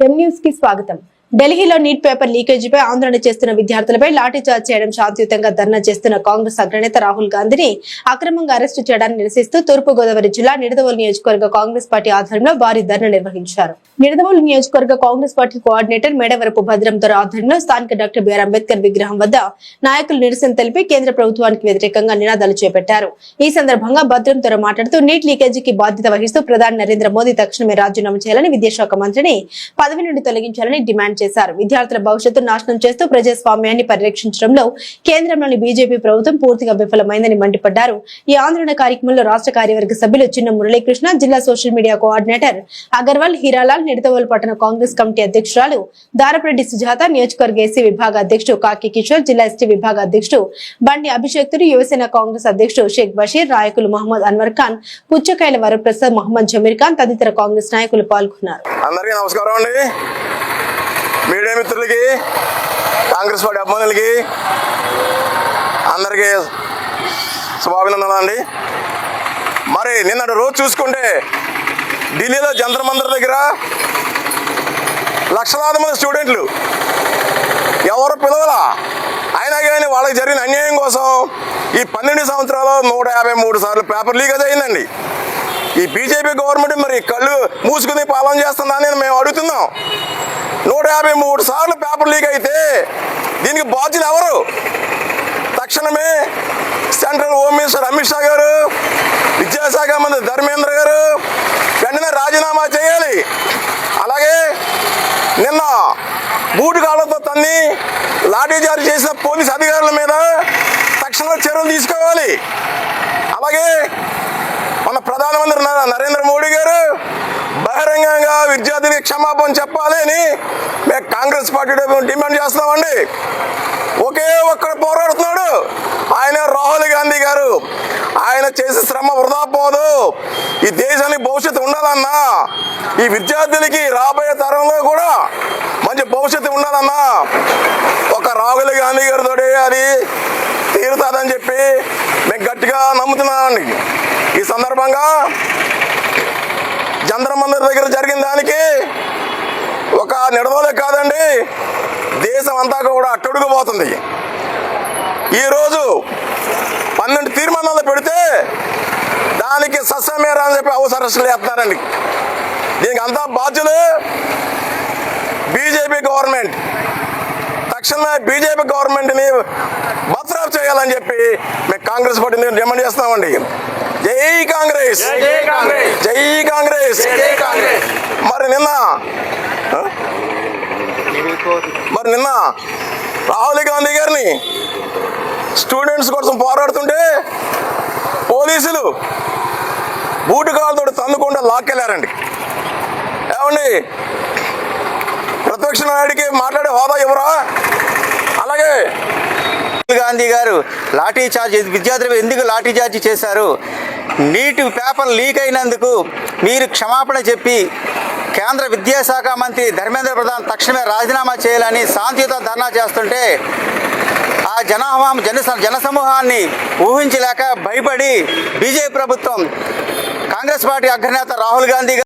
M news కి స్వాగతం. ఢిల్లీలో నీట్ పేపర్ లీకేజీపై ఆందోళన చేస్తున్న విద్యార్థులపై లాఠీచార్జ్ చేయడం, శాంతియుతంగా ధర్నా చేస్తున్న కాంగ్రెస్ అగ్రనేత రాహుల్ గాంధీని అక్రమంగా అరెస్టు చేయడాన్ని నిరసిస్తూ తూర్పు గోదావరి జిల్లా నిడదవోలు నియోజకవర్గ కాంగ్రెస్ పార్టీ ఆధ్వర్యంలో భారీ ధర్నా నిర్వహించారు. నిడదవోలు నియోజకవర్గ కాంగ్రెస్ పార్టీ కోఆర్డినేటర్ మేడవరపు భద్రంతో ఆధ్వర్యంలో స్థానిక డాక్టర్ బిఆర్ అంబేద్కర్ విగ్రహం వద్ద నాయకులు నిరసన తెలిపి కేంద్ర ప్రభుత్వానికి వ్యతిరేకంగా నినాదాలు చేపట్టారు. ఈ సందర్భంగా భద్రంతో మాట్లాడుతూ నీట్ లీకేజీకి బాధ్యత వహిస్తూ ప్రధాని నరేంద్ర మోదీ తక్షణమే రాజీనామా చేయాలని, విద్యాశాఖ మంత్రిని పదవి నుండి తొలగించాలని డిమాండ్ చేశారు. విద్యార్థుల భవిష్యత్తు నాశనం చేస్తూ ప్రజాస్వామ్యాన్ని పరిరక్షించడంలో కేంద్రంలోని బీజేపీ ప్రభుత్వం పూర్తిగా విఫలమైందని మండిపడ్డారు. ఈ ఆందోళన కార్యక్రమంలో రాష్ట్ర కార్యవర్గ సభ్యులు చిన్న మురళీకృష్ణ, జిల్లా social media coordinator Agarwal, Hiralal, Nidadavolu పట్టణ కాంగ్రెస్ కమిటీ అధ్యక్షురాలు దారపరెడ్డి సుజాత, నియోజకవర్గ ఎస్సీ విభాగ అధ్యక్షుడు కాకి కిషోర్, జిల్లా ఎస్టీ విభాగ అధ్యక్షుడు బండి అభిషేక్తుడు, యువసేన కాంగ్రెస్ అధ్యక్షుడు షేక్ బషీర్, నాయకులు మహమ్మద్ అన్వర్ ఖాన్, పుచ్చకాయల వరప్రసాద్, మహమ్మద్ జమీర్ ఖాన్ తదితర కాంగ్రెస్ నాయకులు పాల్గొన్నారు. అందరికీ నమస్కారం అండి. మీడియా మిత్రులకి, కాంగ్రెస్ పార్టీ అభిమానులకి అందరికీ శుభాభినందనలు అండి. మరి నిన్నటి రోజు చూసుకుంటే ఢిల్లీలో జంతర్ మంతర్ దగ్గర లక్షలాది మంది స్టూడెంట్లు ఎవరు పిలవలా, అయినా కానీ వాళ్ళకి జరిగిన అన్యాయం కోసం ఈ 12 సంవత్సరాలు 153 సార్లు పేపర్ లీకేజ్ అయిందండి. ఈ బీజేపీ గవర్నమెంట్ మరి కళ్ళు మూసుకుని పాలన చేస్తుందా అని మేము అడుగుతున్నాం. 153 సార్లు పేపర్ లీక్ అయితే దీనికి బాధ్యులు ఎవరు? తక్షణమే central home minister Amit Shah గారు, విద్యాశాఖ మంత్రి ధర్మేంద్ర గారు వెంటనే రాజీనామా చేయాలి. అలాగే నిన్న బూటు కాళ్ళతో తన్ని లాఠీచార్జ్ చేసిన పోలీస్ అధికారుల మీద తక్షణ చర్యలు తీసుకోవాలి. అలాగే మన ప్రధానమంత్రి నరేంద్ర మోడీ గారు బహిరంగంగా విద్యార్థులకి క్షమాపణ చెప్పాలి అని మేము కాంగ్రెస్ పార్టీ డిమాండ్ చేస్తామండి. ఒకే ఒక్కడు పోరాడుతున్నాడు, ఆయన రాహుల్ గాంధీ గారు. ఆయన చేసే శ్రమ వృధా పోదు. ఈ దేశానికి భవిష్యత్తు ఉండాలన్నా, ఈ విద్యార్థులకి రాబోయే తరంలో కూడా మంచి భవిష్యత్తు ఉండాలన్నా ఒక రాహుల్ గాంధీ గారితో అది తీరుతుందని చెప్పి మేము గట్టిగా నమ్ముతున్నామండి. ఈ సందర్భంగా జంతర్ మంతర్ దగ్గర జరిగిన దానికి ఒక నిడదవోలే కాదండి, దేశం అంతా కూడా అట్టడుగుపోతుంది. ఈరోజు 12 తీర్మానాలు పెడితే దానికి సస్యమేరా అని చెప్పి హౌస్ అరెస్టులు చేస్తున్నారండి. దీనికి అంతా బాధ్యులు బీజేపీ గవర్నమెంట్. తక్షణమే బీజేపీ గవర్నమెంట్ని బర్తరఫ్ చేయాలని చెప్పి మేము కాంగ్రెస్ పార్టీని డిమాండ్ చేస్తామండి. జై కాంగ్రెస్, జై కాంగ్రెస్. మరి నిన్న రాహుల్ గాంధీ గారిని స్టూడెంట్స్ కోసం పోరాడుతుంటే పోలీసులు బూటుకాలతో తన్నుకుండా లాక్కెళ్ళారండి. ఏమండి, ప్రతిపక్ష నాయుడికి మాట్లాడే హోదా ఎవరా? అలాగే గాంధీ గారు లాఠీచార్జ్ విద్యార్థులు ఎందుకు లాఠీచార్జ్ చేశారు? నీట్ పేపర్ లీక్ అయినందుకు మీరు క్షమాపణ చెప్పి కేంద్ర విద్యాశాఖ మంత్రి ధర్మేంద్ర ప్రధాన్ తక్షణమే రాజీనామా చేయాలని శాంతియుత ధర్నా చేస్తుంటే ఆ జనసమూహాన్ని ఊహించలేక భయపడి బీజేపీ ప్రభుత్వం కాంగ్రెస్ పార్టీ అగ్రనేత రాహుల్ గాంధీ